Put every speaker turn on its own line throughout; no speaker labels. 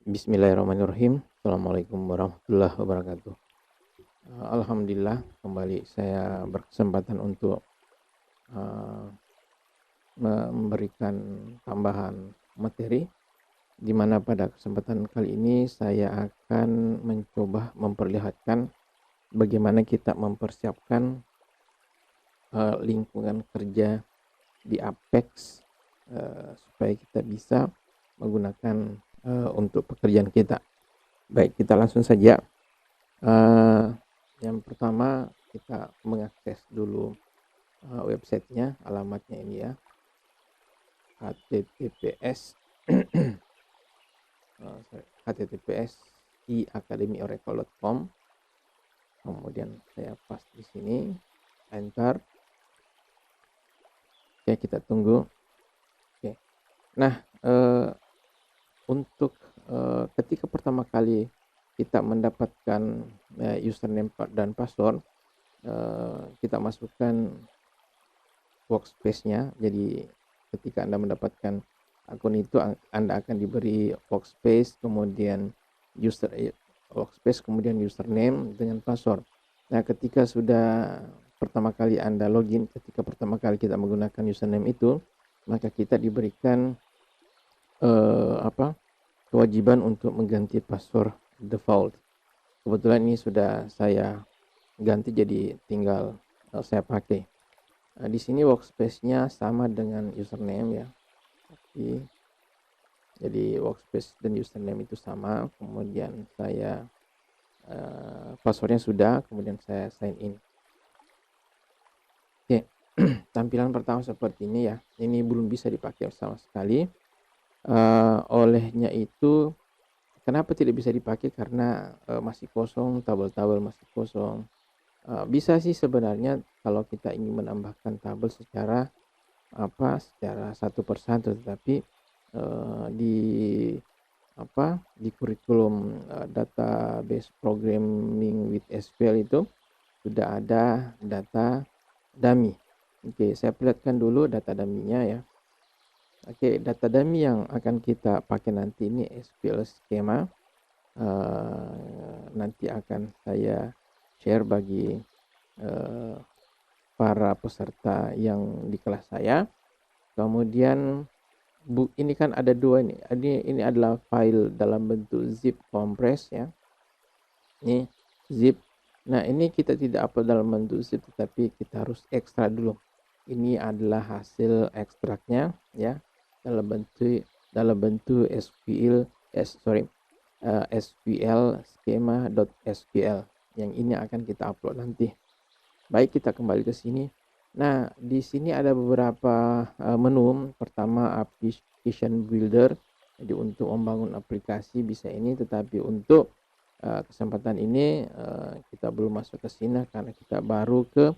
Bismillahirrahmanirrahim. Assalamualaikum warahmatullahi wabarakatuh. Alhamdulillah kembali saya berkesempatan untuk uh, memberikan tambahan materi, di mana pada kesempatan kali ini saya akan mencoba memperlihatkan bagaimana kita mempersiapkan lingkungan kerja di Apex supaya kita bisa menggunakan untuk pekerjaan kita. Baik, kita langsung saja. Yang pertama kita mengakses dulu websitenya, alamatnya ini ya, https https iacademyoracle.com. Kemudian saya pas di sini, enter. Oke, kita tunggu. Oke, nah untuk ketika pertama kali kita mendapatkan username dan password, kita masukkan workspace-nya. Jadi ketika Anda mendapatkan akun itu, Anda akan diberi workspace, kemudian workspace, kemudian username dengan password. Nah, ketika sudah pertama kali Anda login, ketika pertama kali kita menggunakan username itu, maka kita diberikan kewajiban untuk mengganti password default. Kebetulan ini sudah saya ganti, jadi tinggal saya pakai. Di sini workspace-nya sama dengan username ya. Jadi workspace dan username itu sama. Kemudian saya passwordnya sudah, kemudian saya sign in. Oke, tampilan pertama seperti ini ya. Ini belum bisa dipakai sama sekali. Olehnya itu, kenapa tidak bisa dipakai? Karena masih kosong, tabel-tabel masih kosong. Bisa sih sebenarnya kalau kita ingin menambahkan tabel secara satu persatu, tetapi di kurikulum database programming with SQL itu sudah ada data dummy. Oke, saya perlihatkan dulu data dummy-nya ya. Oke, data dummy yang akan kita pakai nanti ini SQL schema. Nanti akan saya share bagi para peserta yang di kelas saya. Kemudian ini kan ada dua nih. Ini adalah file dalam bentuk zip compress ya. Ini zip. Nah, ini kita tidak upload dalam bentuk zip, tetapi kita harus ekstrak dulu. Ini adalah hasil ekstraknya ya, dalam bentuk SQL schema.sql. Yang ini akan kita upload nanti. Baik, kita kembali ke sini. Nah, di sini ada beberapa menu. Pertama, application builder. Jadi untuk membangun aplikasi bisa ini, tetapi untuk kesempatan ini kita belum masuk ke sini karena kita baru ke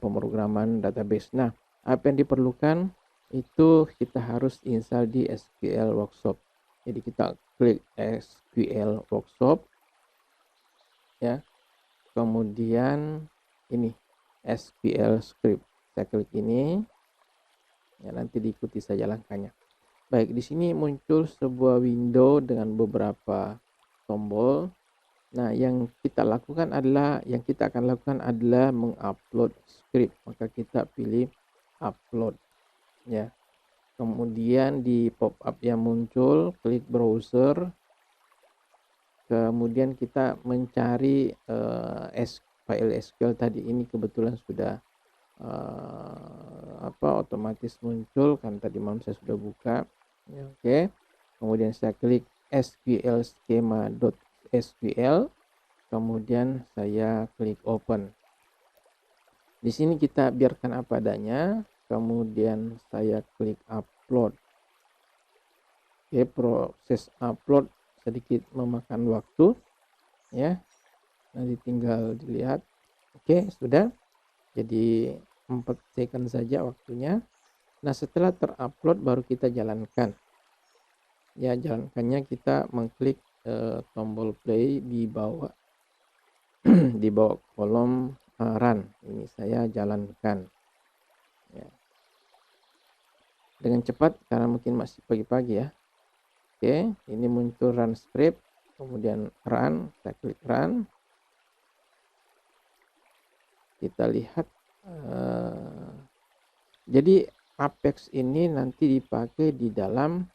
pemrograman database. Nah, apa yang diperlukan itu kita harus install di SQL Workshop. Jadi kita klik SQL Workshop ya. Kemudian ini SQL script. Saya klik ini. Ya, nanti diikuti saja langkahnya. Baik, di sini muncul sebuah window dengan beberapa tombol. Nah, yang kita akan lakukan adalah mengupload script. Maka kita pilih upload ya. Kemudian di pop up yang muncul, klik browser. Kemudian kita mencari file SQL tadi. Ini kebetulan sudah otomatis muncul kan, tadi malam saya sudah buka ya. Oke, kemudian saya klik SQL schema.sql, kemudian saya klik open. Di sini kita biarkan apa adanya, kemudian saya klik upload. Oke, proses upload sedikit memakan waktu ya, nanti tinggal dilihat. Oke, sudah. Jadi 4 second saja waktunya. Nah, setelah terupload baru kita jalankan. Ya, jalankannya kita mengklik tombol play di bawah di bawah kolom run. Ini saya jalankan. Ya. Dengan cepat karena mungkin masih pagi-pagi ya. Oke, ini muncul run script, kemudian run, kita klik run. Kita lihat, jadi Apex ini nanti dipakai di dalam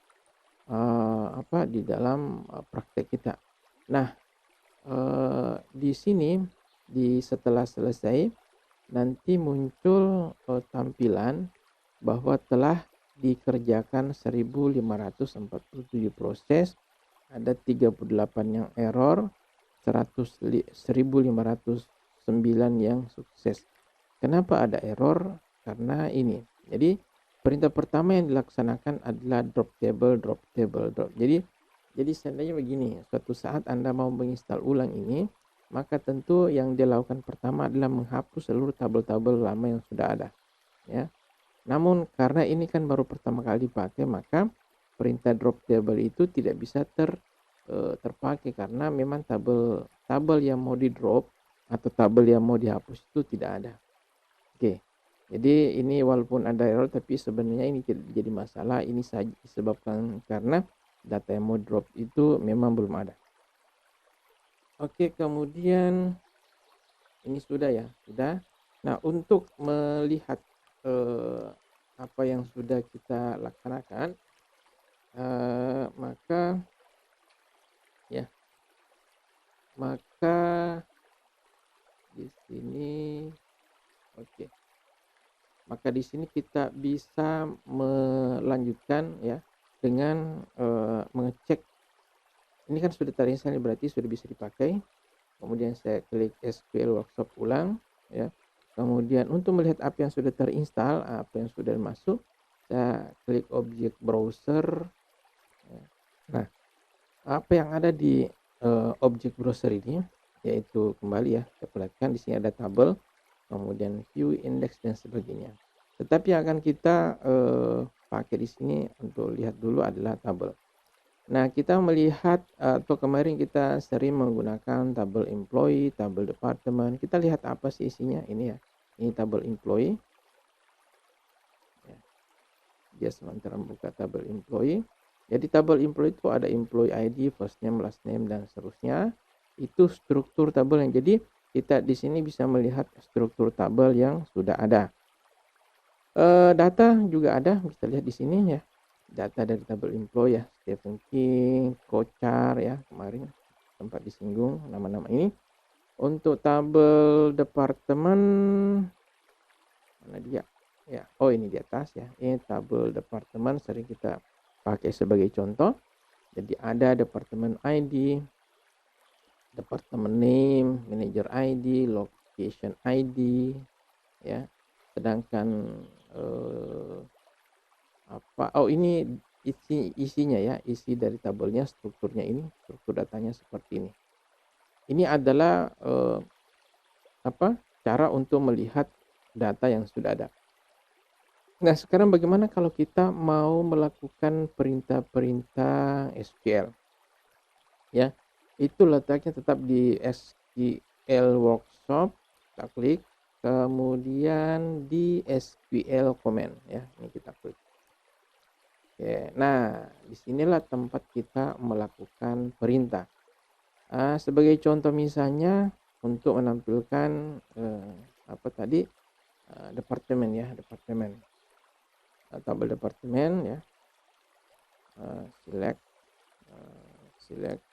praktek kita. Nah, di sini setelah selesai nanti muncul tampilan bahwa telah dikerjakan 1547 proses, ada 38 yang error, 1509 yang sukses. Kenapa ada error? Karena ini. Jadi perintah pertama yang dilaksanakan adalah drop table. Jadi seandainya begini, suatu saat Anda mau menginstal ulang ini, maka tentu yang dilakukan pertama adalah menghapus seluruh tabel-tabel lama yang sudah ada, ya. Namun karena ini kan baru pertama kali dipakai, maka perintah drop table itu tidak bisa terpakai karena memang tabel yang mau di drop atau tabel yang mau dihapus itu tidak ada. Oke. Jadi ini walaupun ada error tapi sebenarnya ini tidak jadi masalah. Ini saja disebabkan karena data yang mau drop itu memang belum ada. Oke, kemudian ini sudah ya, sudah. Nah, untuk melihat apa yang sudah kita laksanakan, maka di sini, oke. Maka di sini kita bisa melanjutkan ya dengan mengecek. Ini kan sudah terinstall, berarti sudah bisa dipakai. Kemudian saya klik SQL Workshop ulang ya. Kemudian untuk melihat apa yang sudah terinstall, apa yang sudah masuk, saya klik objek browser ya. Nah, apa yang ada di objek browser ini yaitu kembali ya, saya perlihatkan di sini ada tabel, kemudian view, index dan sebagainya. Tetapi yang akan kita pakai di sini untuk lihat dulu adalah tabel. Nah, kita melihat atau kemarin kita sering menggunakan tabel employee, tabel departemen. Kita lihat apa sih isinya ini ya. Ini tabel employee. Ya. Dia sementara buka tabel employee. Jadi tabel employee itu ada employee ID, first name, last name dan seterusnya. Itu struktur tabel yang jadi kita di sini bisa melihat struktur tabel yang sudah ada. Data juga ada, bisa lihat di sini ya. Data dari tabel employee ya, Stephen King, Kochar ya, kemarin sempat disinggung nama-nama ini. Untuk tabel departemen, mana dia? Ya, oh ini di atas ya. Ini tabel departemen sering kita pakai sebagai contoh. Jadi ada departemen ID, departemen name, manager ID, location ID ya. Sedangkan ini isinya ya, isi dari tabelnya, strukturnya ini, struktur datanya seperti ini. Ini adalah cara untuk melihat data yang sudah ada. Nah, sekarang bagaimana kalau kita mau melakukan perintah-perintah SQL? Ya, itu letaknya tetap di SQL Workshop, kita klik, kemudian di SQL Command ya, ini kita klik. Oke, nah disinilah tempat kita melakukan perintah. Sebagai contoh misalnya untuk menampilkan departemen ya, tabel departemen ya, select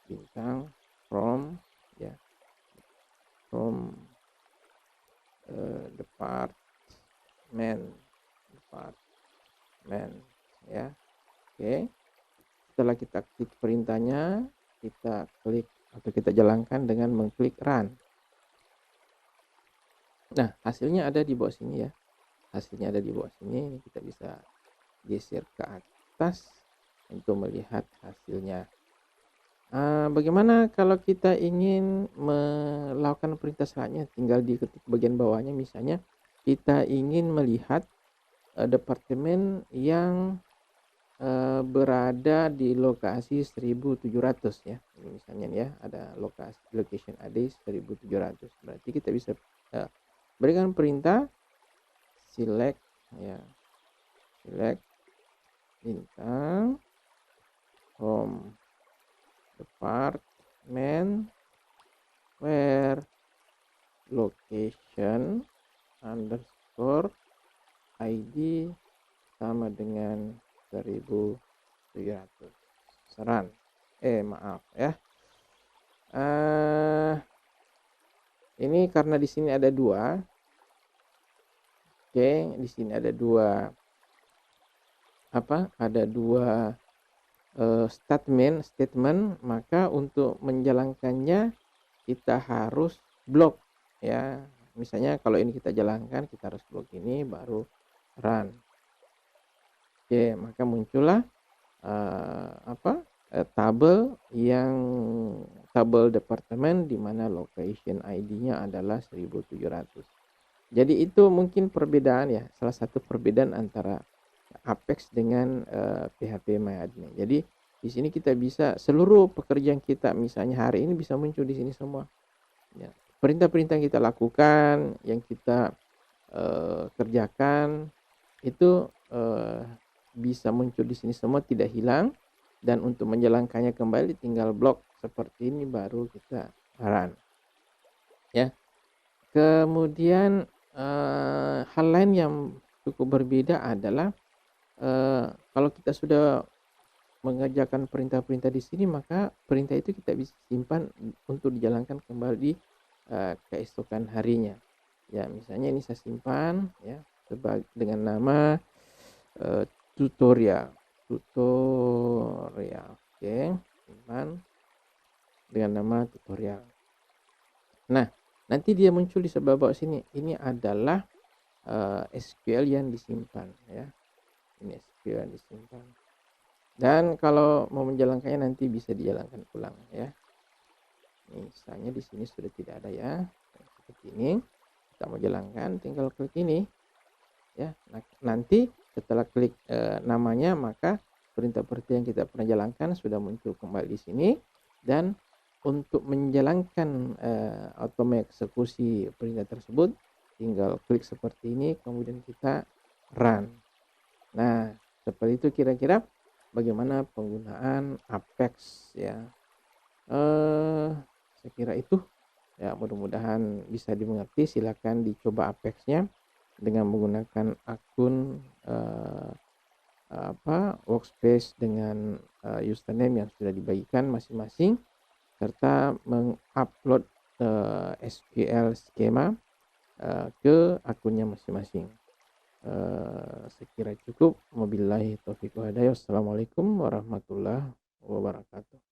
bintang from ya, from department ya. Oke, setelah kita klik perintahnya, kita klik atau kita jalankan dengan mengklik run. Nah, hasilnya ada di bawah sini ya. Hasilnya ada di bawah sini, kita bisa geser ke atas untuk melihat hasilnya. Bagaimana kalau kita ingin melakukan perintah selanjutnya? Tinggal diketik bagian bawahnya, misalnya kita ingin melihat departemen yang berada di lokasi 1700 ya. Ini misalnya ya, ada location ID 1700. Berarti kita bisa berikan perintah select bintang home department where location underscore ID sama dengan 1700. Saran. Maaf ya. Ini karena di sini ada dua. Oke, di sini ada dua Ada dua statement, maka untuk menjalankannya kita harus blok ya. Misalnya kalau ini kita jalankan, kita harus blok ini baru run. Oke, maka muncullah tabel departemen di mana location ID-nya adalah 1700. Jadi itu mungkin perbedaan ya, salah satu perbedaan antara Apex dengan PHP MyAdmin. Jadi di sini kita bisa seluruh pekerjaan kita misalnya hari ini bisa muncul di sini semua. Ya, perintah-perintah yang kita lakukan, yang kita kerjakan itu bisa muncul di sini semua, tidak hilang. Dan untuk menjalankannya kembali tinggal blok seperti ini baru kita run ya. Kemudian hal lain yang cukup berbeda adalah kalau kita sudah mengerjakan perintah-perintah di sini, maka perintah itu kita bisa simpan untuk dijalankan kembali keesokan harinya ya. Misalnya ini saya simpan ya dengan nama tutorial. Oke, simpan dengan nama tutorial. Nah, nanti dia muncul di sebelah bawah sini. Ini adalah SQL yang disimpan ya. Ini SQL yang disimpan. Dan kalau mau menjalankannya nanti bisa dijalankan ulang ya. Misalnya di sini sudah tidak ada ya. Seperti ini. Kita mau jalankan, tinggal klik ini ya. Nah, nanti setelah klik namanya, maka perintah-perintah yang kita pernah jalankan sudah muncul kembali di sini. Dan untuk menjalankan atau mengeksekusi perintah tersebut, tinggal klik seperti ini, kemudian kita run. Nah, seperti itu kira-kira bagaimana penggunaan Apex ya. Saya kira itu ya, mudah-mudahan bisa dimengerti. Silakan dicoba Apex-nya dengan menggunakan akun workspace dengan username yang sudah dibagikan masing-masing, serta mengupload SQL skema ke akunnya masing-masing. Saya kira cukup. Wabillahi taufiq wal hidayah. Wassalamualaikum warahmatullahi wabarakatuh.